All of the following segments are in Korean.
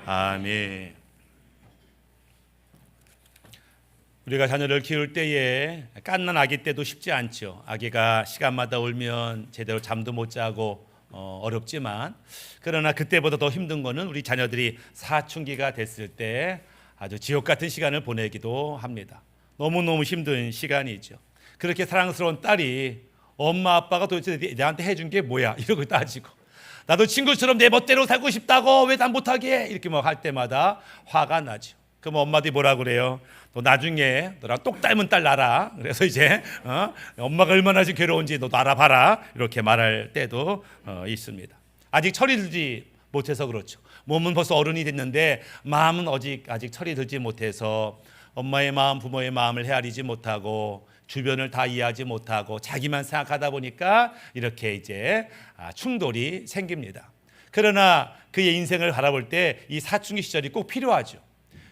아멘. 우리가 자녀를 키울 때에 갓난 아기 때도 쉽지 않죠. 아기가 시간마다 울면 제대로 잠도 못 자고 어렵지만, 그러나 그때보다 더 힘든 거는 우리 자녀들이 사춘기가 됐을 때 아주 지옥 같은 시간을 보내기도 합니다. 너무너무 힘든 시간이죠. 그렇게 사랑스러운 딸이 엄마 아빠가 도대체 내한테 해준 게 뭐야 이러고 따지고, 나도 친구처럼 내 멋대로 살고 싶다고 왜 난 못하게 해? 이렇게 막 할 때마다 화가 나죠. 그럼 엄마들이 뭐라 그래요? 너 나중에 너랑 똑 닮은 딸 낳아라. 그래서 이제 엄마가 얼마나 지금 괴로운지 너도 알아봐라. 이렇게 말할 때도 있습니다. 아직 철이 들지 못해서 그렇죠. 몸은 벌써 어른이 됐는데 마음은 아직 철이 들지 못해서 엄마의 마음, 부모의 마음을 헤아리지 못하고 주변을 다 이해하지 못하고 자기만 생각하다 보니까 이렇게 이제 충돌이 생깁니다. 그러나 그의 인생을 바라볼 때 이 사춘기 시절이 꼭 필요하죠.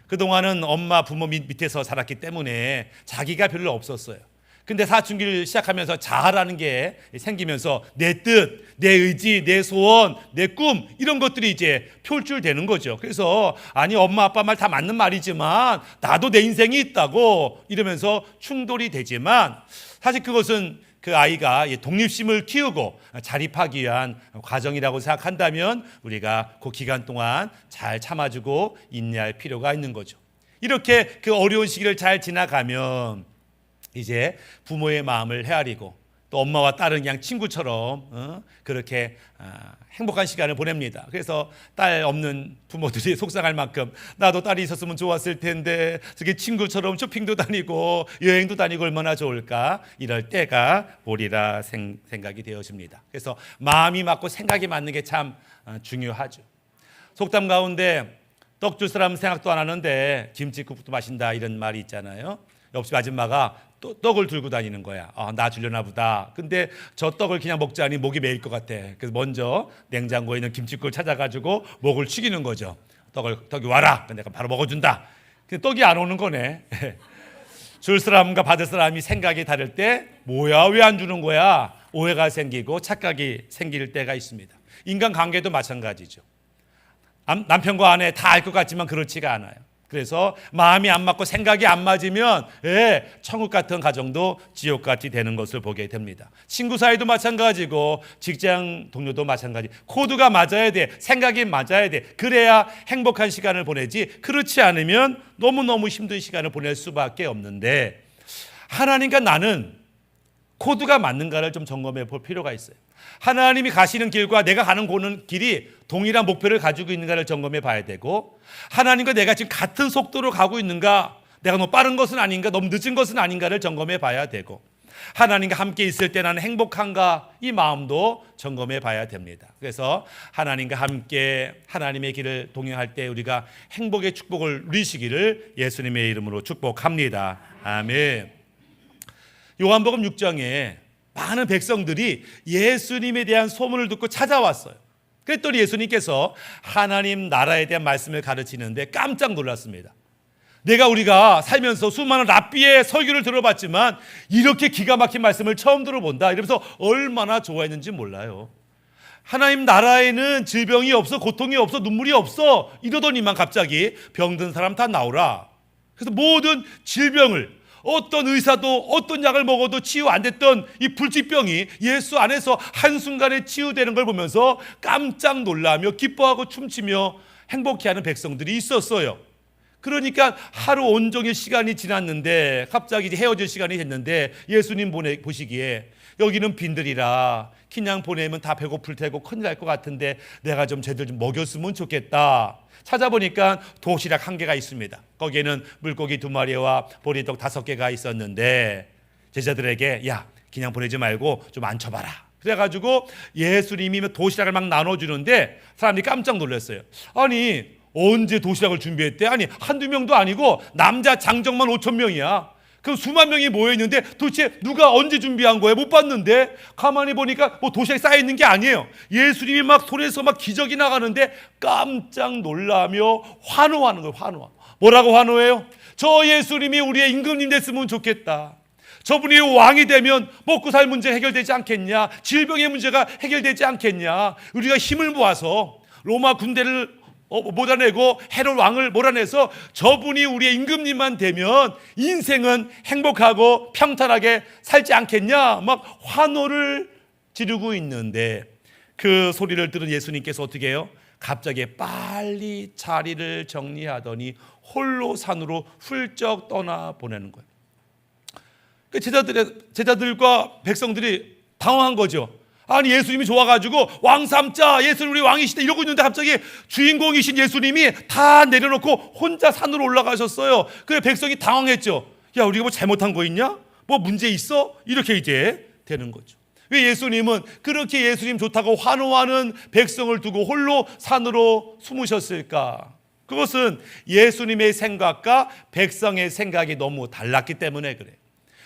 그동안은 엄마, 부모 밑에서 살았기 때문에 자기가 별로 없었어요. 근데 사춘기를 시작하면서 자아라는 게 생기면서 내 뜻, 내 의지, 내 소원, 내 꿈 이런 것들이 이제 표출되는 거죠. 그래서 아니 엄마 아빠 말 다 맞는 말이지만 나도 내 인생이 있다고 이러면서 충돌이 되지만, 사실 그것은 그 아이가 독립심을 키우고 자립하기 위한 과정이라고 생각한다면 우리가 그 기간 동안 잘 참아주고 인내할 필요가 있는 거죠. 이렇게 그 어려운 시기를 잘 지나가면 이제 부모의 마음을 헤아리고 또 엄마와 딸은 그냥 친구처럼 그렇게 행복한 시간을 보냅니다. 그래서 딸 없는 부모들이 속상할 만큼 나도 딸이 있었으면 좋았을 텐데 저게 친구처럼 쇼핑도 다니고 여행도 다니고 얼마나 좋을까, 이럴 때가 오리라 생각이 되어집니다. 그래서 마음이 맞고 생각이 맞는 게 참 중요하죠. 속담 가운데 떡 줄 사람 생각도 안 하는데 김치국도 마신다 이런 말이 있잖아요. 옆집 아줌마가 떡을 들고 다니는 거야. 나 주려나 보다. 근데 저 떡을 그냥 먹자니 목이 메일 것 같아. 그래서 먼저 냉장고에 있는 김치국을 찾아가지고 목을 축이는 거죠. 떡이 와라. 내가 바로 먹어준다. 근데 떡이 안 오는 거네. 줄 사람과 받을 사람이 생각이 다를 때 뭐야 왜 안 주는 거야? 오해가 생기고 착각이 생길 때가 있습니다. 인간관계도 마찬가지죠. 남편과 아내 다 알 것 같지만 그렇지가 않아요. 그래서 마음이 안 맞고 생각이 안 맞으면 천국 같은 가정도 지옥같이 되는 것을 보게 됩니다. 친구 사이도 마찬가지고 직장 동료도 마찬가지. 코드가 맞아야 돼. 생각이 맞아야 돼. 그래야 행복한 시간을 보내지, 그렇지 않으면 너무너무 힘든 시간을 보낼 수밖에 없는데, 하나님과 나는 코드가 맞는가를 좀 점검해 볼 필요가 있어요. 하나님이 가시는 길과 내가 가는 길이 동일한 목표를 가지고 있는가를 점검해 봐야 되고, 하나님과 내가 지금 같은 속도로 가고 있는가, 내가 너무 빠른 것은 아닌가, 너무 늦은 것은 아닌가를 점검해 봐야 되고, 하나님과 함께 있을 때 나는 행복한가, 이 마음도 점검해 봐야 됩니다. 그래서 하나님과 함께 하나님의 길을 동행할 때 우리가 행복의 축복을 누리시기를 예수님의 이름으로 축복합니다. 아멘. 요한복음 6장에 많은 백성들이 예수님에 대한 소문을 듣고 찾아왔어요. 그랬더니 예수님께서 하나님 나라에 대한 말씀을 가르치는데 깜짝 놀랐습니다. 우리가 살면서 수많은 랍비의 설교를 들어봤지만 이렇게 기가 막힌 말씀을 처음 들어본다 이러면서 얼마나 좋아했는지 몰라요. 하나님 나라에는 질병이 없어, 고통이 없어, 눈물이 없어 이러더니만 갑자기 병든 사람 다 나오라. 그래서 모든 질병을, 어떤 의사도 어떤 약을 먹어도 치유 안 됐던 이 불치병이 예수 안에서 한순간에 치유되는 걸 보면서 깜짝 놀라며 기뻐하고 춤추며 행복해하는 백성들이 있었어요. 그러니까 하루 온종일 시간이 지났는데 갑자기 이제 헤어질 시간이 됐는데 예수님 보시기에 여기는 빈들이라 그냥 보내면 다 배고플 테고 큰일 날 것 같은데 내가 좀 쟤들 좀 먹였으면 좋겠다. 찾아보니까 도시락 1개가 있습니다. 거기에는 물고기 2마리와 보리떡 5개가 있었는데 제자들에게 야 그냥 보내지 말고 좀 앉혀봐라. 그래가지고 예수님이 도시락을 막 나눠주는데 사람들이 깜짝 놀랐어요. 아니 언제 도시락을 준비했대? 아니 한두 명도 아니고 남자 장정만 5,000명이야. 그럼 수만 명이 모여있는데 도대체 누가 언제 준비한 거예요? 못 봤는데 가만히 보니까 도시락이 쌓여있는 게 아니에요. 예수님이 막 손에서 막 기적이 나가는데 깜짝 놀라며 환호하는 거예요. 뭐라고 환호해요? 저 예수님이 우리의 임금님 됐으면 좋겠다. 저분이 왕이 되면 먹고 살 문제 해결되지 않겠냐? 질병의 문제가 해결되지 않겠냐? 우리가 힘을 모아서 로마 군대를 몰아내고 헤롯 왕을 몰아내서 저분이 우리의 임금님만 되면 인생은 행복하고 평탄하게 살지 않겠냐, 막 환호를 지르고 있는데 그 소리를 들은 예수님께서 어떻게 해요? 갑자기 빨리 자리를 정리하더니 홀로 산으로 훌쩍 떠나 보내는 거예요. 그 제자들과 백성들이 당황한 거죠. 아니, 예수님이 좋아가지고 왕 삼자, 예수님 우리 왕이시다 이러고 있는데 갑자기 주인공이신 예수님이 다 내려놓고 혼자 산으로 올라가셨어요. 그래 백성이 당황했죠. 야, 우리가 뭐 잘못한 거 있냐? 뭐 문제 있어? 이렇게 이제 되는 거죠. 왜 예수님은 그렇게 예수님 좋다고 환호하는 백성을 두고 홀로 산으로 숨으셨을까? 그것은 예수님의 생각과 백성의 생각이 너무 달랐기 때문에 그래요.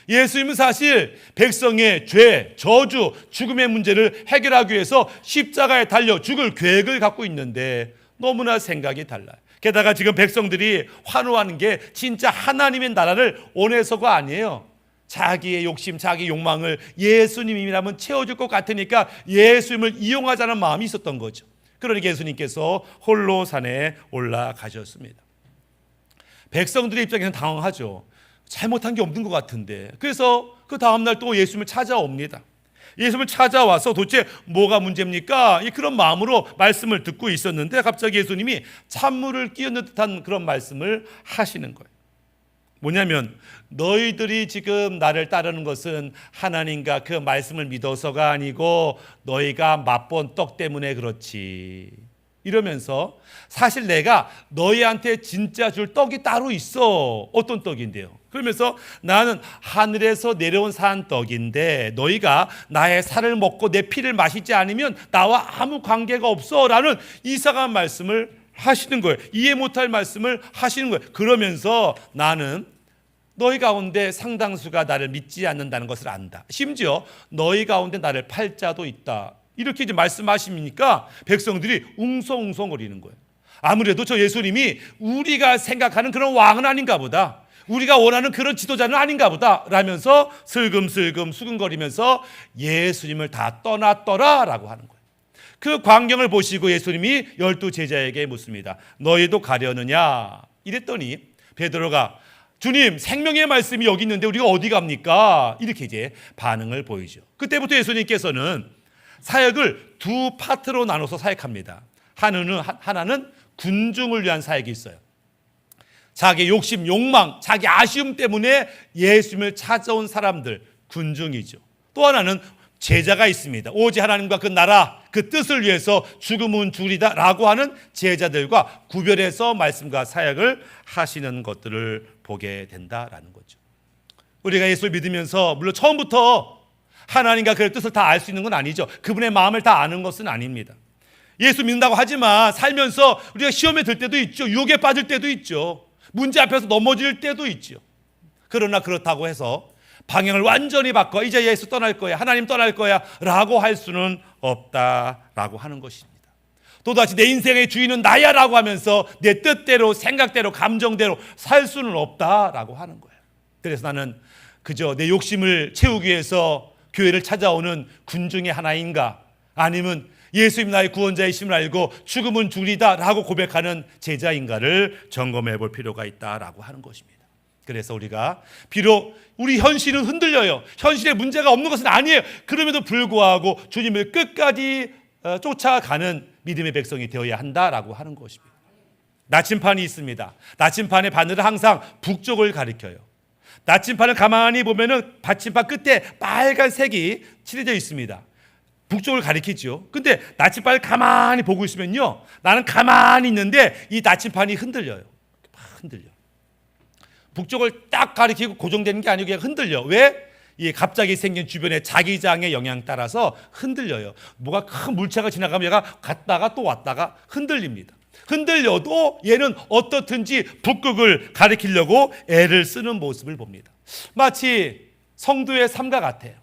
예수님은 사실 백성의 죄, 저주, 죽음의 문제를 해결하기 위해서 십자가에 달려 죽을 계획을 갖고 있는데 너무나 생각이 달라요. 게다가 지금 백성들이 환호하는 게 진짜 하나님의 나라를 원해서가 아니에요. 자기의 욕심, 자기 욕망을 예수님이라면 채워줄 것 같으니까 예수님을 이용하자는 마음이 있었던 거죠. 그러니까 예수님께서 홀로 산에 올라가셨습니다. 백성들의 입장에서는 당황하죠. 잘못한 게 없는 것 같은데. 그래서 그 다음날 또 예수님을 찾아옵니다. 예수님을 찾아와서 도대체 뭐가 문제입니까? 그런 마음으로 말씀을 듣고 있었는데 갑자기 예수님이 찬물을 끼얹는 듯한 그런 말씀을 하시는 거예요. 뭐냐면 너희들이 지금 나를 따르는 것은 하나님과 그 말씀을 믿어서가 아니고 너희가 맛본 떡 때문에 그렇지. 이러면서 사실 내가 너희한테 진짜 줄 떡이 따로 있어. 어떤 떡인데요? 그러면서 나는 하늘에서 내려온 산 떡인데 너희가 나의 살을 먹고 내 피를 마시지 않으면 나와 아무 관계가 없어 라는 이상한 말씀을 하시는 거예요. 이해 못할 말씀을 하시는 거예요. 그러면서 나는 너희 가운데 상당수가 나를 믿지 않는다는 것을 안다. 심지어 너희 가운데 나를 팔 자도 있다. 이렇게 이제 말씀하시니까 백성들이 웅성웅성거리는 거예요. 아무래도 저 예수님이 우리가 생각하는 그런 왕은 아닌가 보다. 우리가 원하는 그런 지도자는 아닌가 보다 라면서 슬금슬금 수근거리면서 예수님을 다 떠났더라 라고 하는 거예요. 그 광경을 보시고 예수님이 12 제자에게 묻습니다. 너희도 가려느냐? 이랬더니 베드로가 주님, 생명의 말씀이 여기 있는데 우리가 어디 갑니까? 이렇게 이제 반응을 보이죠. 그때부터 예수님께서는 사역을 두 파트로 나눠서 사역합니다. 하나는 군중을 위한 사역이 있어요. 자기 욕심, 욕망, 자기 아쉬움 때문에 예수님을 찾아온 사람들, 군중이죠. 또 하나는 제자가 있습니다. 오직 하나님과 그 나라, 그 뜻을 위해서 죽음은 죽으리다 라고 하는 제자들과 구별해서 말씀과 사역을 하시는 것들을 보게 된다라는 거죠. 우리가 예수를 믿으면서 물론 처음부터 하나님과 그의 뜻을 다 알 수 있는 건 아니죠. 그분의 마음을 다 아는 것은 아닙니다. 예수 믿는다고 하지만 살면서 우리가 시험에 들 때도 있죠. 유혹에 빠질 때도 있죠. 문제 앞에서 넘어질 때도 있죠. 그러나 그렇다고 해서 방향을 완전히 바꿔 이제 예수 떠날 거야, 하나님 떠날 거야 라고 할 수는 없다라고 하는 것입니다. 또다시 내 인생의 주인은 나야 라고 하면서 내 뜻대로, 생각대로, 감정대로 살 수는 없다라고 하는 거예요. 그래서 나는 그저 내 욕심을 채우기 위해서 교회를 찾아오는 군중의 하나인가, 아니면 예수님 나의 구원자이심을 알고 죽음은 죽으리다 라고 고백하는 제자인가를 점검해 볼 필요가 있다라고 하는 것입니다. 그래서 우리가 비록 우리 현실은 흔들려요. 현실에 문제가 없는 것은 아니에요. 그럼에도 불구하고 주님을 끝까지 쫓아가는 믿음의 백성이 되어야 한다라고 하는 것입니다. 나침판이 있습니다. 나침판의 바늘은 항상 북쪽을 가리켜요. 나침판을 가만히 보면은 받침판 끝에 빨간색이 칠해져 있습니다. 북쪽을 가리키죠. 근데 나침판을 가만히 보고 있으면요, 나는 가만히 있는데 이 나침판이 흔들려요. 막 흔들려. 북쪽을 딱 가리키고 고정되는 게 아니고 그냥 흔들려. 왜? 이 갑자기 생긴 주변의 자기장의 영향 따라서 흔들려요. 뭐가 큰 물체가 지나가면 얘가 갔다가 또 왔다가 흔들립니다. 흔들려도 얘는 어떻든지 북극을 가리키려고 애를 쓰는 모습을 봅니다. 마치 성도의 삶과 같아요.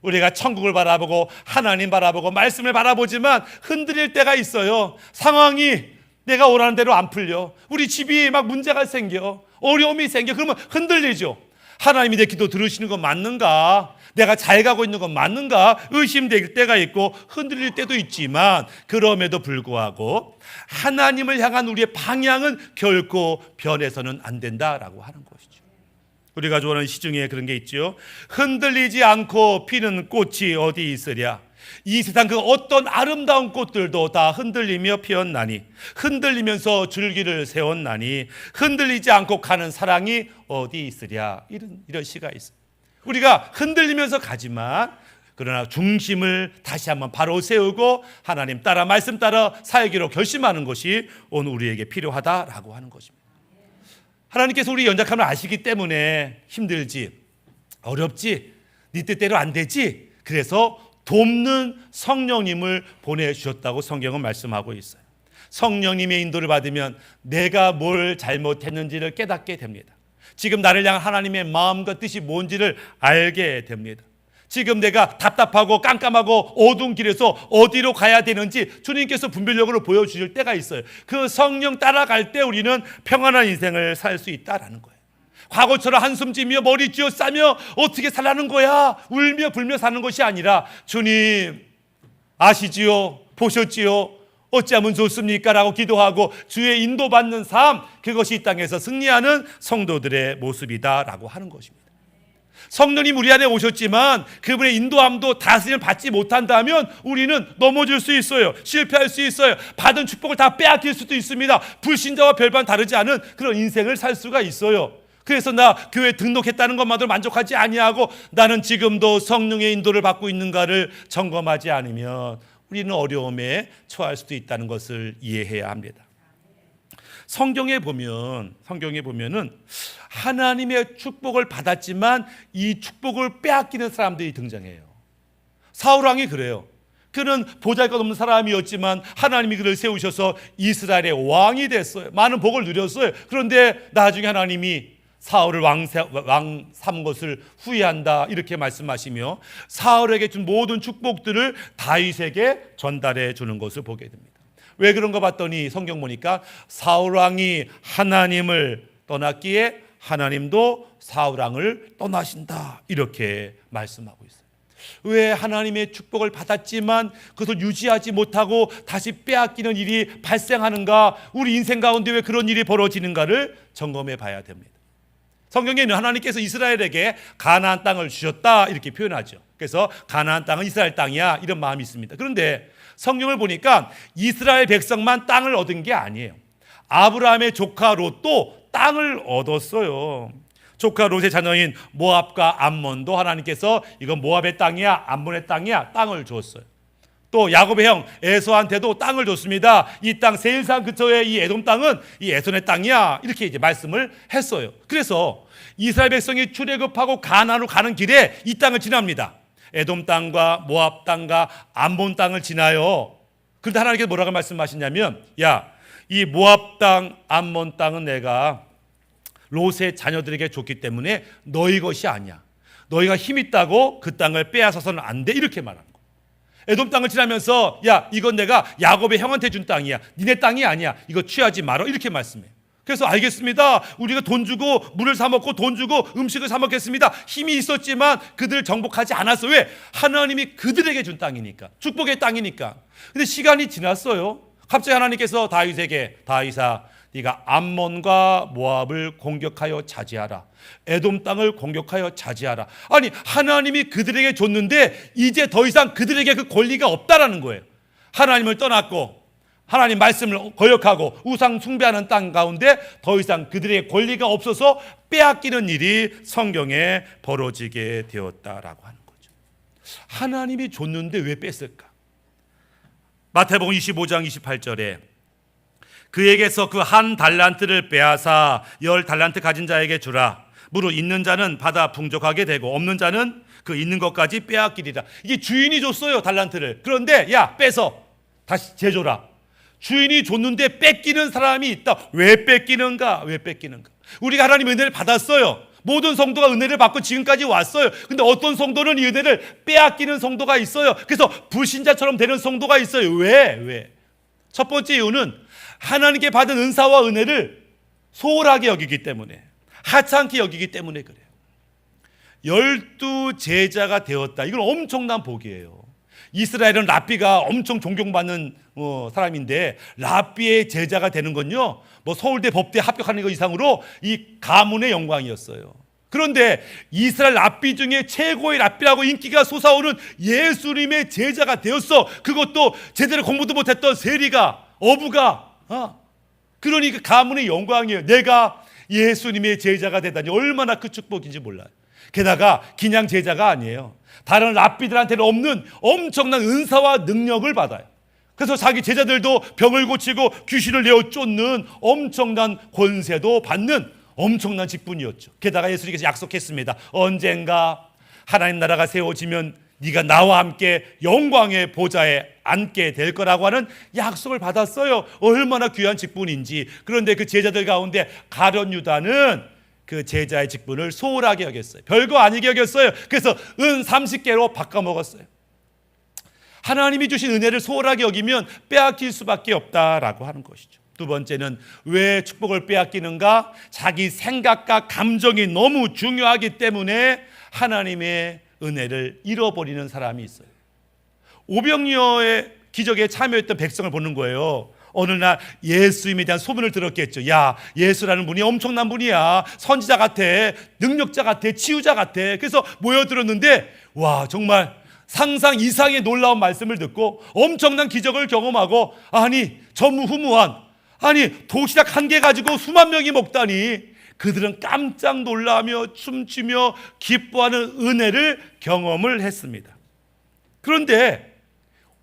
우리가 천국을 바라보고 하나님 바라보고 말씀을 바라보지만 흔들릴 때가 있어요. 상황이 내가 원하는 대로 안 풀려. 우리 집이 막 문제가 생겨. 어려움이 생겨. 그러면 흔들리죠. 하나님이 내 기도 들으시는 건 맞는가? 내가 잘 가고 있는 건 맞는가? 의심될 때가 있고 흔들릴 때도 있지만 그럼에도 불구하고 하나님을 향한 우리의 방향은 결코 변해서는 안 된다라고 하는 것이죠. 우리가 좋아하는 시 중에 그런 게 있죠. 흔들리지 않고 피는 꽃이 어디 있으랴. 이 세상 그 어떤 아름다운 꽃들도 다 흔들리며 피었나니 흔들리면서 줄기를 세웠나니 흔들리지 않고 가는 사랑이 어디 있으랴. 이런 시가 있어요. 우리가 흔들리면서 가지만 그러나 중심을 다시 한번 바로 세우고 하나님 따라 말씀 따라 살기로 결심하는 것이 오늘 우리에게 필요하다라고 하는 것입니다. 하나님께서 우리 연약함을 아시기 때문에 힘들지, 어렵지, 네 뜻대로 안 되지, 그래서 돕는 성령님을 보내주셨다고 성경은 말씀하고 있어요. 성령님의 인도를 받으면 내가 뭘 잘못했는지를 깨닫게 됩니다. 지금 나를 향한 하나님의 마음과 뜻이 뭔지를 알게 됩니다. 지금 내가 답답하고 깜깜하고 어두운 길에서 어디로 가야 되는지 주님께서 분별력으로 보여주실 때가 있어요. 그 성령 따라갈 때 우리는 평안한 인생을 살 수 있다라는 거예요. 과거처럼 한숨 지며 머리 쥐어싸며 어떻게 살라는 거야 울며 불며 사는 것이 아니라 주님 아시지요? 보셨지요? 어찌하면 좋습니까? 라고 기도하고 주의 인도받는 삶, 그것이 이 땅에서 승리하는 성도들의 모습이다라고 하는 것입니다. 성령님 우리 안에 오셨지만 그분의 인도함도 다스림을 받지 못한다면 우리는 넘어질 수 있어요. 실패할 수 있어요. 받은 축복을 다 빼앗길 수도 있습니다. 불신자와 별반 다르지 않은 그런 인생을 살 수가 있어요. 그래서 나 교회 등록했다는 것만으로 만족하지 아니하고 나는 지금도 성령의 인도를 받고 있는가를 점검하지 않으면 우리는 어려움에 처할 수도 있다는 것을 이해해야 합니다. 성경에 보면은 하나님의 축복을 받았지만 이 축복을 빼앗기는 사람들이 등장해요. 사울 왕이 그래요. 그는 보잘것없는 사람이었지만 하나님이 그를 세우셔서 이스라엘의 왕이 됐어요. 많은 복을 누렸어요. 그런데 나중에 하나님이 사울을 왕 삼은 것을 후회한다 이렇게 말씀하시며 사울에게 준 모든 축복들을 다윗에게 전달해 주는 것을 보게 됩니다. 왜 그런가 봤더니 성경 보니까 사울 왕이 하나님을 떠났기에 하나님도 사울 왕을 떠나신다 이렇게 말씀하고 있어요. 왜 하나님의 축복을 받았지만 그것을 유지하지 못하고 다시 빼앗기는 일이 발생하는가? 우리 인생 가운데 왜 그런 일이 벌어지는가를 점검해 봐야 됩니다. 성경에는 하나님께서 이스라엘에게 가나안 땅을 주셨다 이렇게 표현하죠. 그래서 가나안 땅은 이스라엘 땅이야 이런 마음이 있습니다. 그런데 성경을 보니까 이스라엘 백성만 땅을 얻은 게 아니에요. 아브라함의 조카 롯도 땅을 얻었어요. 조카 롯의 자녀인 모압과 암몬도 하나님께서 이건 모압의 땅이야 암몬의 땅이야 땅을 줬어요. 또 야곱의 형 에서한테도 땅을 줬습니다. 이 땅 세일산 근처의 이 에돔 땅은 이 에손의 땅이야 이렇게 이제 말씀을 했어요. 그래서 이스라엘 백성이 출애굽하고 가나안으로 가는 길에 이 땅을 지납니다. 에돔 땅과 모압 땅과 암몬 땅을 지나요. 그런데 하나님께서 뭐라고 말씀하시냐면 야, 이 모압 땅 암몬 땅은 내가 롯의 자녀들에게 줬기 때문에 너희 것이 아니야. 너희가 힘 있다고 그 땅을 빼앗아서는 안 돼 이렇게 말합니다. 에돔 땅을 지나면서 야 이건 내가 야곱의 형한테 준 땅이야. 니네 땅이 아니야. 이거 취하지 말어 이렇게 말씀해요. 그래서 알겠습니다. 우리가 돈 주고 물을 사 먹고 돈 주고 음식을 사 먹겠습니다. 힘이 있었지만 그들을 정복하지 않았어. 왜? 하나님이 그들에게 준 땅이니까. 축복의 땅이니까. 근데 시간이 지났어요. 갑자기 하나님께서 다윗에게 다윗아 네가 암몬과 모압을 공격하여 차지하라. 에돔 땅을 공격하여 차지하라. 아니 하나님이 그들에게 줬는데 이제 더 이상 그들에게 그 권리가 없다라는 거예요. 하나님을 떠났고 하나님 말씀을 거역하고 우상 숭배하는 땅 가운데 더 이상 그들의 권리가 없어서 빼앗기는 일이 성경에 벌어지게 되었다라고 하는 거죠. 하나님이 줬는데 왜 뺐을까? 마태복음 25장 28절에 그에게서 그 한 달란트를 빼앗아 10달란트 가진 자에게 주라. 무릇 있는 자는 받아 풍족하게 되고 없는 자는 그 있는 것까지 빼앗기리라. 이게 주인이 줬어요 달란트를. 그런데 야 빼서 다시 재줘라. 주인이 줬는데 뺏기는 사람이 있다. 왜 뺏기는가? 왜 뺏기는가? 우리가 하나님 은혜를 받았어요. 모든 성도가 은혜를 받고 지금까지 왔어요. 근데 어떤 성도는 이 은혜를 빼앗기는 성도가 있어요. 그래서 불신자처럼 되는 성도가 있어요. 왜? 첫 번째 이유는 하나님께 받은 은사와 은혜를 소홀하게 여기기 때문에, 하찮게 여기기 때문에 그래요. 12 제자가 되었다. 이건 엄청난 복이에요. 이스라엘은 랍비가 엄청 존경받는 사람인데, 랍비의 제자가 되는 건요, 뭐 서울대 법대 합격하는 것 이상으로 이 가문의 영광이었어요. 그런데 이스라엘 랍비 중에 최고의 랍비라고 인기가 솟아오른 예수님의 제자가 되었어. 그것도 제대로 공부도 못했던 세리가, 어부가. 그러니까 가문의 영광이에요. 내가 예수님의 제자가 되다니 얼마나 그 축복인지 몰라요. 게다가 그냥 제자가 아니에요. 다른 랍비들한테는 없는 엄청난 은사와 능력을 받아요. 그래서 자기 제자들도 병을 고치고 귀신을 내어 쫓는 엄청난 권세도 받는 엄청난 직분이었죠. 게다가 예수님께서 약속했습니다. 언젠가 하나님 나라가 세워지면 네가 나와 함께 영광의 보좌에 앉게 될 거라고 하는 약속을 받았어요. 얼마나 귀한 직분인지. 그런데 그 제자들 가운데 가룟 유다는 그 제자의 직분을 소홀하게 여겼어요. 별거 아니게 여겼어요. 그래서 은 30개로 바꿔 먹었어요. 하나님이 주신 은혜를 소홀하게 여기면 빼앗길 수밖에 없다라고 하는 것이죠. 두 번째는 왜 축복을 빼앗기는가? 자기 생각과 감정이 너무 중요하기 때문에 하나님의 은혜를 잃어버리는 사람이 있어요. 오병이어의 기적에 참여했던 백성을 보는 거예요. 어느 날 예수님에 대한 소문을 들었겠죠. 야, 예수라는 분이 엄청난 분이야. 선지자 같아, 능력자 같아, 치유자 같아. 그래서 모여들었는데 와, 정말 상상 이상의 놀라운 말씀을 듣고 엄청난 기적을 경험하고, 아니 전무후무한, 아니 도시락 한 개 가지고 수만 명이 먹다니, 그들은 깜짝 놀라며 춤추며 기뻐하는 은혜를 경험을 했습니다. 그런데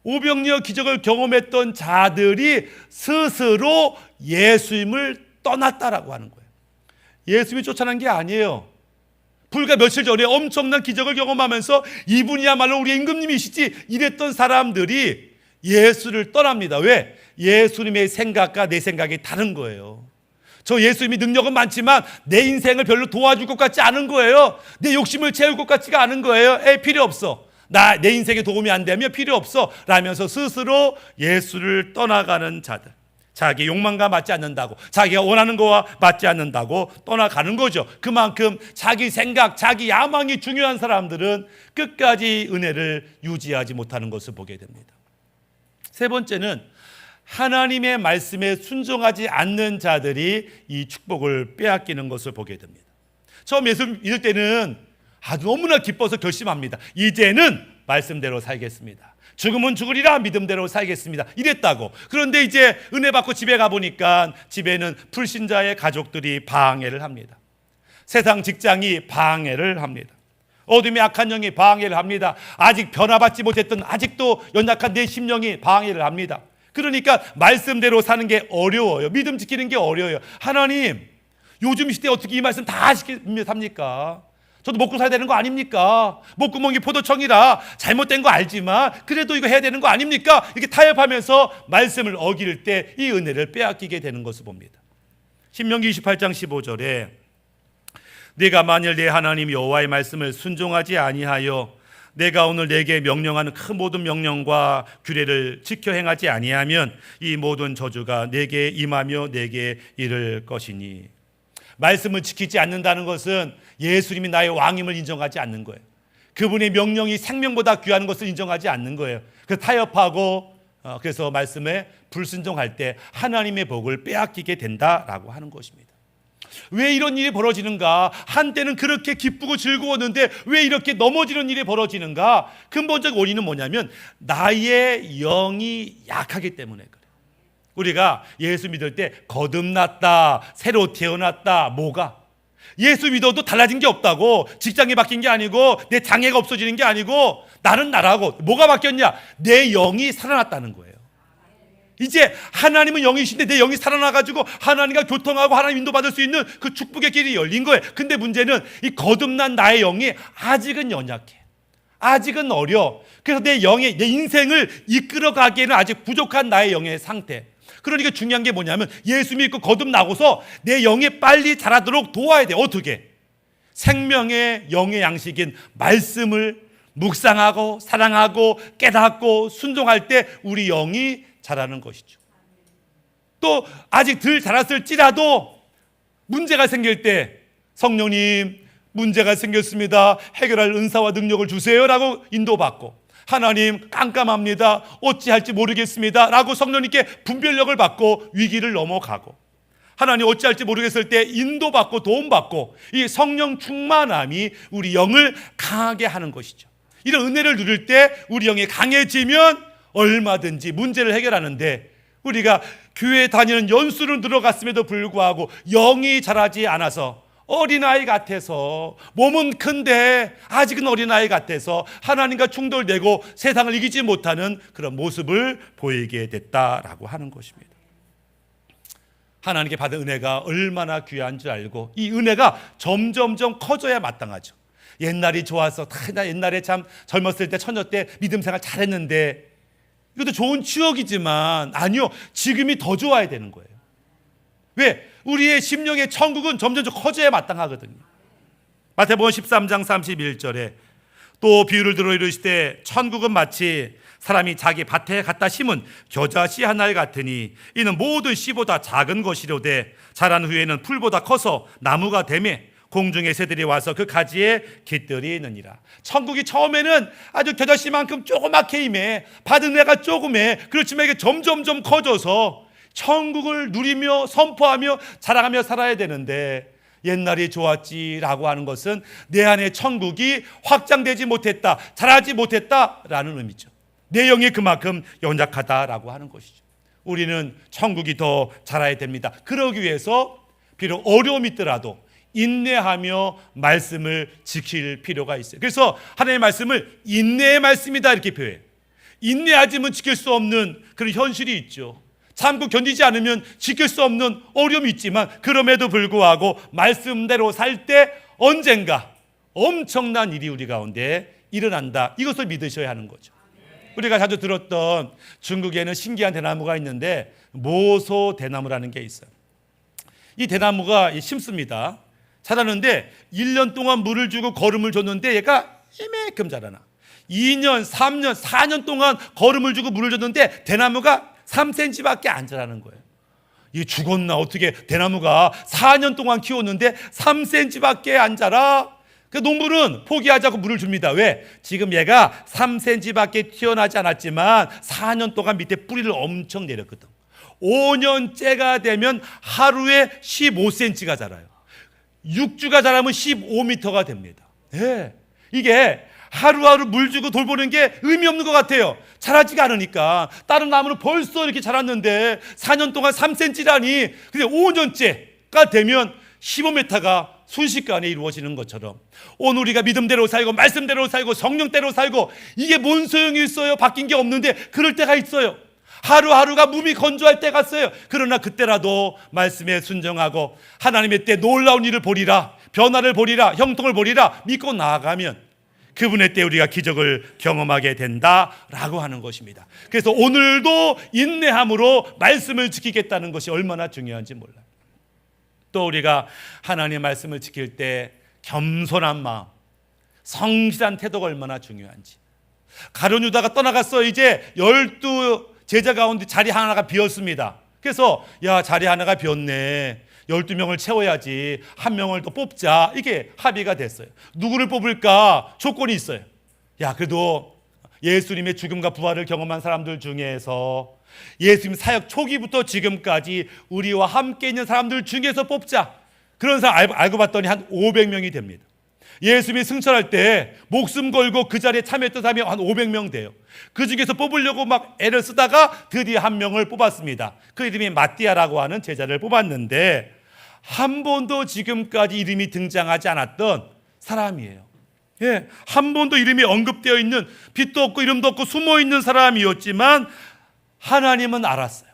오병이어 기적을 경험했던 자들이 스스로 예수님을 떠났다라고 하는 거예요. 예수님이 쫓아난 게 아니에요. 불과 며칠 전에 엄청난 기적을 경험하면서 이분이야말로 우리의 임금님이시지 이랬던 사람들이 예수를 떠납니다. 왜? 예수님의 생각과 내 생각이 다른 거예요. 저 예수님이 능력은 많지만 내 인생을 별로 도와줄 것 같지 않은 거예요. 내 욕심을 채울 것 같지가 않은 거예요. 필요 없어. 내 인생에 도움이 안 되면 필요 없어 라면서 스스로 예수를 떠나가는 자들, 자기 욕망과 맞지 않는다고, 자기가 원하는 거와 맞지 않는다고 떠나가는 거죠. 그만큼 자기 생각, 자기 야망이 중요한 사람들은 끝까지 은혜를 유지하지 못하는 것을 보게 됩니다. 세 번째는 하나님의 말씀에 순종하지 않는 자들이 이 축복을 빼앗기는 것을 보게 됩니다. 처음 예수 믿을 때는 너무나 기뻐서 결심합니다. 이제는 말씀대로 살겠습니다. 죽으면 죽으리라 믿음대로 살겠습니다. 이랬다고. 그런데 이제 은혜 받고 집에 가보니까 집에는 불신자의 가족들이 방해를 합니다. 세상 직장이 방해를 합니다. 어둠의 악한 영이 방해를 합니다. 아직 변화받지 못했던 아직도 연약한 내 심령이 방해를 합니다. 그러니까 말씀대로 사는 게 어려워요. 믿음 지키는 게 어려워요. 하나님, 요즘 시대에 어떻게 이 말씀 다 지키며 삽니까? 저도 먹고 살아야 되는 거 아닙니까? 목구멍이 포도청이라 잘못된 거 알지만 그래도 이거 해야 되는 거 아닙니까? 이렇게 타협하면서 말씀을 어길 때 이 은혜를 빼앗기게 되는 것을 봅니다. 신명기 28장 15절에 네가 만일 내 하나님 여호와의 말씀을 순종하지 아니하여 내가 오늘 내게 명령하는 그 모든 명령과 규례를 지켜 행하지 아니하면 이 모든 저주가 내게 임하며 내게 이를 것이니. 말씀을 지키지 않는다는 것은 예수님이 나의 왕임을 인정하지 않는 거예요. 그분의 명령이 생명보다 귀한 것을 인정하지 않는 거예요. 그래서 타협하고 그래서 말씀에 불순종할 때 하나님의 복을 빼앗기게 된다라고 하는 것입니다. 왜 이런 일이 벌어지는가? 한때는 그렇게 기쁘고 즐거웠는데 왜 이렇게 넘어지는 일이 벌어지는가? 근본적 원인은 뭐냐면 나의 영이 약하기 때문에 그래요. 우리가 예수 믿을 때 거듭났다, 새로 태어났다, 뭐가? 예수 믿어도 달라진 게 없다고. 직장이 바뀐 게 아니고 내 장애가 없어지는 게 아니고 나는 나라고. 뭐가 바뀌었냐? 내 영이 살아났다는 거예요. 이제 하나님은 영이신데 내 영이 살아나가지고 하나님과 교통하고 하나님 인도받을 수 있는 그 축복의 길이 열린 거예요. 근데 문제는 이 거듭난 나의 영이 아직은 연약해. 아직은 어려. 그래서 내 인생을 이끌어가기에는 아직 부족한 나의 영의 상태. 그러니까 중요한 게 뭐냐면 예수 믿고 거듭나고서 내 영이 빨리 자라도록 도와야 돼. 어떻게? 생명의 영의 양식인 말씀을 묵상하고 사랑하고 깨닫고 순종할 때 우리 영이 자라는 것이죠. 또 아직 덜 자랐을지라도 문제가 생길 때 성령님 문제가 생겼습니다. 해결할 은사와 능력을 주세요라고 인도받고, 하나님 깜깜합니다. 어찌할지 모르겠습니다 라고 성령님께 분별력을 받고 위기를 넘어가고, 하나님 어찌할지 모르겠을 때 인도받고 도움받고, 이 성령 충만함이 우리 영을 강하게 하는 것이죠. 이런 은혜를 누릴 때 우리 영이 강해지면 얼마든지 문제를 해결하는데, 우리가 교회 다니는 연수를 들어갔음에도 불구하고 영이 자라지 않아서 어린아이 같아서, 몸은 큰데 아직은 어린아이 같아서 하나님과 충돌되고 세상을 이기지 못하는 그런 모습을 보이게 됐다라고 하는 것입니다. 하나님께 받은 은혜가 얼마나 귀한 줄 알고 이 은혜가 점점점 커져야 마땅하죠. 옛날이 좋아서, 나 옛날에 참 젊었을 때 처녀 때 믿음 생활 잘했는데, 이것도 좋은 추억이지만 아니요, 지금이 더 좋아야 되는 거예요. 왜? 우리의 심령의 천국은 점점 커져야 마땅하거든요. 마태복음 13장 31절에 또 비유를 들어 이르시되 천국은 마치 사람이 자기 밭에 갖다 심은 겨자 씨 하나에 같으니 이는 모든 씨보다 작은 것이로되 자란 후에는 풀보다 커서 나무가 되매 공중의 새들이 와서 그 가지에 깃들이 있느니라. 천국이 처음에는 아주 겨자씨만큼 조그맣게 임해, 받은 애가 조그매. 그렇지만 이게 점점점 커져서 천국을 누리며 선포하며 자랑하며 살아야 되는데, 옛날이 좋았지라고 하는 것은 내 안에 천국이 확장되지 못했다, 자라지 못했다라는 의미죠. 내 영이 그만큼 연약하다라고 하는 것이죠. 우리는 천국이 더 자라야 됩니다. 그러기 위해서 비록 어려움이 있더라도 인내하며 말씀을 지킬 필요가 있어요. 그래서 하나님의 말씀을 인내의 말씀이다 이렇게 표현해요. 인내하지 않으면 지킬 수 없는 그런 현실이 있죠. 참고 견디지 않으면 지킬 수 없는 어려움이 있지만, 그럼에도 불구하고 말씀대로 살 때 언젠가 엄청난 일이 우리 가운데 일어난다, 이것을 믿으셔야 하는 거죠. 우리가 자주 들었던 중국에는 신기한 대나무가 있는데 모소 대나무라는 게 있어요. 이 대나무가 심습니다. 자라는데 1년 동안 물을 주고 거름을 줬는데 얘가 이만큼 자라나. 2년, 3년, 4년 동안 거름을 주고 물을 줬는데 대나무가 3cm밖에 안 자라는 거예요. 이게 죽었나? 어떻게 대나무가 4년 동안 키웠는데 3cm밖에 안 자라? 그 농부는 포기하자고 물을 줍니다. 왜? 지금 얘가 3cm밖에 튀어나지 않았지만 4년 동안 밑에 뿌리를 엄청 내렸거든. 5년째가 되면 하루에 15cm가 자라요. 6주가 자라면 15m가 됩니다. 네. 이게 하루하루 물 주고 돌보는 게 의미 없는 것 같아요. 자라지가 않으니까. 다른 나무는 벌써 이렇게 자랐는데 4년 동안 3cm라니, 근데 5년째가 되면 15m가 순식간에 이루어지는 것처럼, 오늘 우리가 믿음대로 살고 말씀대로 살고 성령대로 살고, 이게 뭔 소용이 있어요? 바뀐 게 없는데 그럴 때가 있어요. 하루하루가 몸이 건조할 때가 있어요. 그러나 그때라도 말씀에 순종하고 하나님의 때 놀라운 일을 보리라, 변화를 보리라, 형통을 보리라 믿고 나아가면 그분의 때 우리가 기적을 경험하게 된다라고 하는 것입니다. 그래서 오늘도 인내함으로 말씀을 지키겠다는 것이 얼마나 중요한지 몰라요. 또 우리가 하나님의 말씀을 지킬 때 겸손한 마음, 성실한 태도가 얼마나 중요한지. 가룟 유다가 떠나갔어. 이제 12 제자 가운데 자리 하나가 비었습니다. 그래서 야, 자리 하나가 비었네, 12명을 채워야지, 한 명을 더 뽑자, 이게 합의가 됐어요. 누구를 뽑을까? 조건이 있어요. 야, 그래도 예수님의 죽음과 부활을 경험한 사람들 중에서, 예수님 사역 초기부터 지금까지 우리와 함께 있는 사람들 중에서 뽑자. 그런 사람 알고 봤더니 한 500명이 됩니다. 예수님이 승천할 때 목숨 걸고 그 자리에 참여했던 사람이 한 500명 돼요. 그 중에서 뽑으려고 막 애를 쓰다가 드디어 한 명을 뽑았습니다. 그 이름이 마띠아라고 하는 제자를 뽑았는데, 한 번도 지금까지 이름이 등장하지 않았던 사람이에요. 예, 한 번도 이름이 언급되어 있는, 빛도 없고 이름도 없고 숨어 있는 사람이었지만 하나님은 알았어요.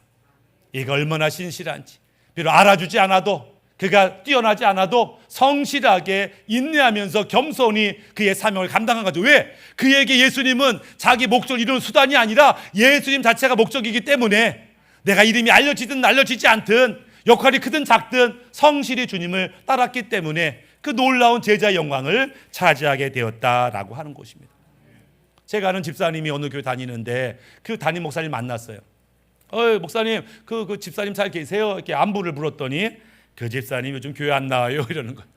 얘가 얼마나 신실한지. 비록 알아주지 않아도, 그가 뛰어나지 않아도 성실하게 인내하면서 겸손히 그의 사명을 감당한 거죠. 왜? 그에게 예수님은 자기 목적을 이루는 수단이 아니라 예수님 자체가 목적이기 때문에, 내가 이름이 알려지든 알려지지 않든, 역할이 크든 작든 성실히 주님을 따랐기 때문에 그 놀라운 제자의 영광을 차지하게 되었다라고 하는 것입니다. 제가 아는 집사님이 어느 교회 다니는데 그 담임 목사님 만났어요. 목사님, 그 집사님 잘 계세요? 이렇게 안부를 물었더니 그 집사님 요즘 교회 안 나와요 이러는 거예요.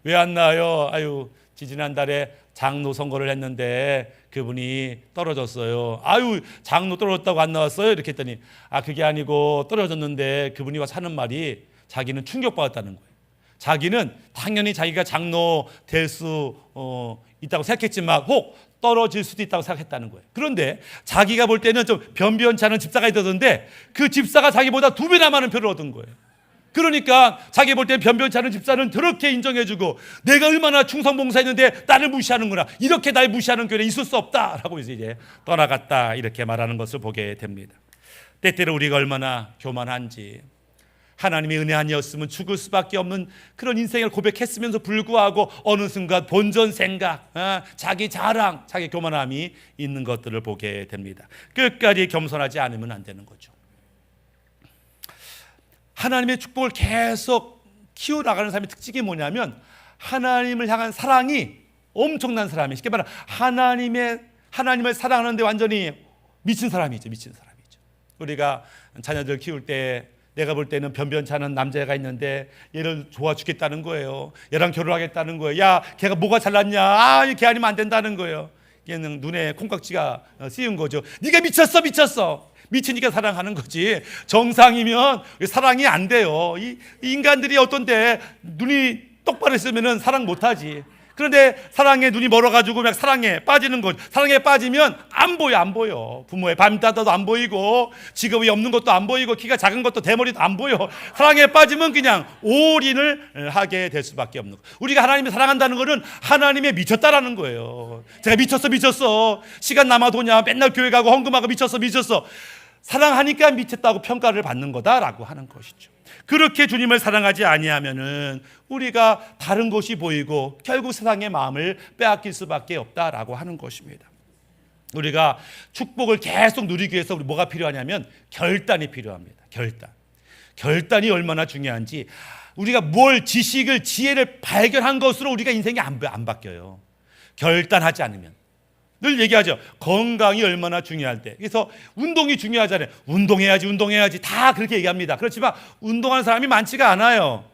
왜 안 나와요? 아유, 지지난달에 장로 선거를 했는데 그분이 떨어졌어요. 아유, 장로 떨어졌다고 안 나왔어요? 이렇게 했더니 그게 아니고 떨어졌는데 그분이 와서 하는 말이 자기는 충격받았다는 거예요. 자기는 당연히 자기가 장로 될 수 있다고 생각했지만 혹 떨어질 수도 있다고 생각했다는 거예요. 그런데 자기가 볼 때는 좀 변변치 않은 집사가 있었는데 그 집사가 자기보다 2배나 많은 표를 얻은 거예요. 그러니까 자기 볼 때 변변치 않은 집사는 저렇게 인정해주고 내가 얼마나 충성봉사했는데 나를 무시하는구나, 이렇게 날 무시하는 교회는 있을 수 없다라고 이제 떠나갔다, 이렇게 말하는 것을 보게 됩니다. 때때로 우리가 얼마나 교만한지, 하나님의 은혜 아니었으면 죽을 수밖에 없는 그런 인생을 고백했으면서 불구하고 어느 순간 본전 생각, 자기 자랑, 자기 교만함이 있는 것들을 보게 됩니다. 끝까지 겸손하지 않으면 안 되는 거죠. 하나님의 축복을 계속 키워나가는 사람의 특징이 뭐냐면 하나님을 향한 사랑이 엄청난 사람이, 쉽게 말하면 하나님을 사랑하는데 완전히 미친 사람이죠. 미친 사람이죠. 우리가 자녀들 키울 때 내가 볼 때는 변변치 않은 남자애가 있는데 얘를 좋아 죽겠다는 거예요. 얘랑 결혼하겠다는 거예요. 야, 걔가 뭐가 잘났냐? 걔 아니면 안 된다는 거예요. 얘는 눈에 콩깍지가 씌운 거죠. 네가 미쳤어. 미치니까 사랑하는 거지. 정상이면 사랑이 안 돼요. 이 인간들이 어떤데 눈이 똑바로 있으면 사랑 못하지. 그런데 사랑에 눈이 멀어가지고 그냥 사랑에 빠지는 거죠. 사랑에 빠지면 안 보여. 부모의 밤따다도 안 보이고, 직업이 없는 것도 안 보이고, 키가 작은 것도 대머리도 안 보여. 사랑에 빠지면 그냥 올인을 하게 될 수밖에 없는 거예요. 우리가 하나님을 사랑한다는 것은 하나님의 미쳤다라는 거예요. 제가 미쳤어. 시간 남아도냐, 맨날 교회 가고 헌금하고 미쳤어. 사랑하니까 미쳤다고 평가를 받는 거다라고 하는 것이죠. 그렇게 주님을 사랑하지 아니하면은 우리가 다른 것이 보이고 결국 세상의 마음을 빼앗길 수밖에 없다라고 하는 것입니다. 우리가 축복을 계속 누리기 위해서 우리 뭐가 필요하냐면 결단이 필요합니다. 결단이 얼마나 중요한지, 우리가 지식을, 지혜를 발견한 것으로 우리가 인생이 안 바뀌어요. 결단하지 않으면. 늘 얘기하죠. 건강이 얼마나 중요할 때. 그래서 운동이 중요하잖아요. 운동해야지 다 그렇게 얘기합니다. 그렇지만 운동하는 사람이 많지가 않아요.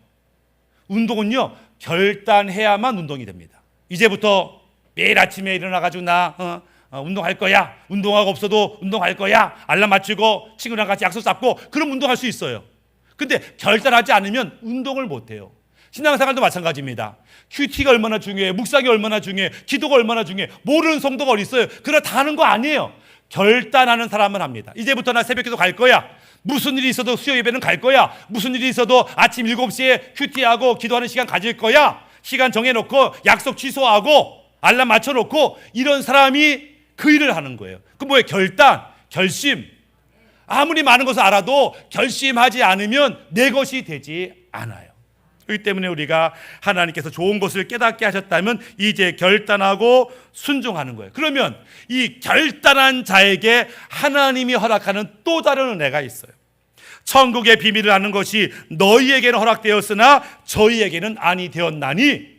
운동은요, 결단해야만 운동이 됩니다. 이제부터 매일 아침에 일어나가지고 나 운동할 거야, 운동하고 없어도 운동할 거야, 알람 맞추고 친구랑 같이 약속 잡고, 그럼 운동할 수 있어요. 근데 결단하지 않으면 운동을 못해요. 신앙생활도 마찬가지입니다. 큐티가 얼마나 중요해, 묵상이 얼마나 중요해, 기도가 얼마나 중요해, 모르는 성도가 어디 있어요. 그러나 다 하는 거 아니에요. 결단하는 사람은 합니다. 이제부터 나 새벽기도 갈 거야, 무슨 일이 있어도 수요 예배는 갈 거야, 무슨 일이 있어도 아침 7시에 큐티하고 기도하는 시간 가질 거야, 시간 정해놓고 약속 취소하고 알람 맞춰놓고, 이런 사람이 그 일을 하는 거예요. 그 뭐예요? 결심. 아무리 많은 것을 알아도 결심하지 않으면 내 것이 되지 않아요. 그렇기 때문에 우리가 하나님께서 좋은 것을 깨닫게 하셨다면 이제 결단하고 순종하는 거예요. 그러면 이 결단한 자에게 하나님이 허락하는 또 다른 은혜가 있어요. 천국의 비밀을 아는 것이 너희에게는 허락되었으나 저희에게는 아니 되었나니,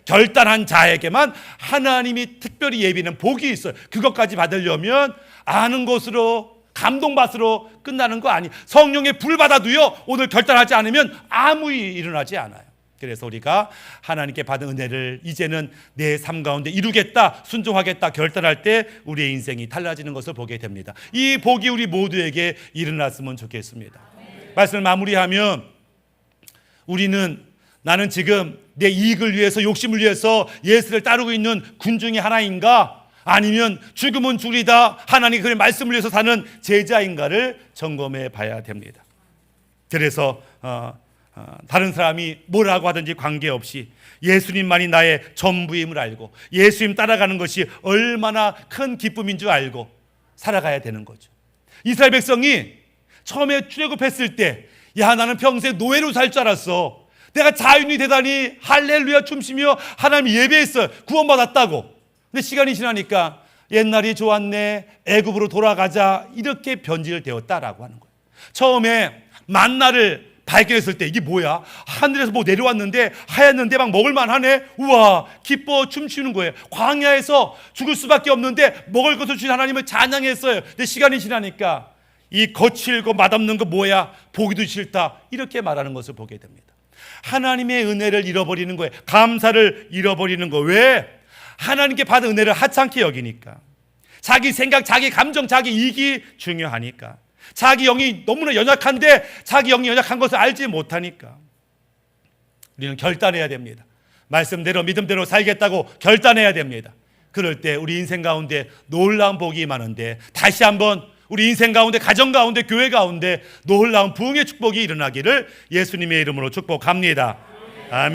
결단한 자에게만 하나님이 특별히 예비는 복이 있어요. 그것까지 받으려면 아는 것으로, 감동받으러 끝나는 거 아니. 성령의 불 받아도요, 오늘 결단하지 않으면 아무 일이 일어나지 않아요. 그래서 우리가 하나님께 받은 은혜를 이제는 내 삶 가운데 이루겠다, 순종하겠다 결단할 때 우리의 인생이 달라지는 것을 보게 됩니다. 이 복이 우리 모두에게 일어났으면 좋겠습니다. 말씀을 마무리하면, 나는 지금 내 이익을 위해서, 욕심을 위해서 예수를 따르고 있는 군 중에 하나인가, 아니면 죽으면 죽으리다 하나님 그 말씀을 위해서 사는 제자인가를 점검해 봐야 됩니다. 그래서 다른 사람이 뭐라고 하든지 관계없이 예수님만이 나의 전부임을 알고 예수님 따라가는 것이 얼마나 큰 기쁨인 줄 알고 살아가야 되는 거죠. 이스라엘 백성이 처음에 출애굽했을 때, 나는 평생 노예로 살 줄 알았어, 내가 자유인이 되다니 할렐루야 춤추며 하나님 예배했어요, 구원받았다고. 근데 시간이 지나니까 옛날이 좋았네, 애굽으로 돌아가자, 이렇게 변질되었다라고 하는 거예요. 처음에 만나를 발견했을 때 이게 뭐야? 하늘에서 뭐 내려왔는데 하얗는데 막 먹을만 하네? 우와, 기뻐 춤추는 거예요. 광야에서 죽을 수밖에 없는데 먹을 것을 주신 하나님을 찬양했어요. 근데 시간이 지나니까 이 거칠고 맛없는 거 뭐야? 보기도 싫다, 이렇게 말하는 것을 보게 됩니다. 하나님의 은혜를 잃어버리는 거예요. 감사를 잃어버리는 거. 왜? 하나님께 받은 은혜를 하찮게 여기니까. 자기 생각, 자기 감정, 자기 이익이 중요하니까. 자기 영이 너무나 연약한데 자기 영이 연약한 것을 알지 못하니까. 우리는 결단해야 됩니다. 말씀대로 믿음대로 살겠다고 결단해야 됩니다. 그럴 때 우리 인생 가운데 놀라운 복이 많은데, 다시 한번 우리 인생 가운데, 가정 가운데, 교회 가운데 놀라운 부흥의 축복이 일어나기를 예수님의 이름으로 축복합니다. 아멘.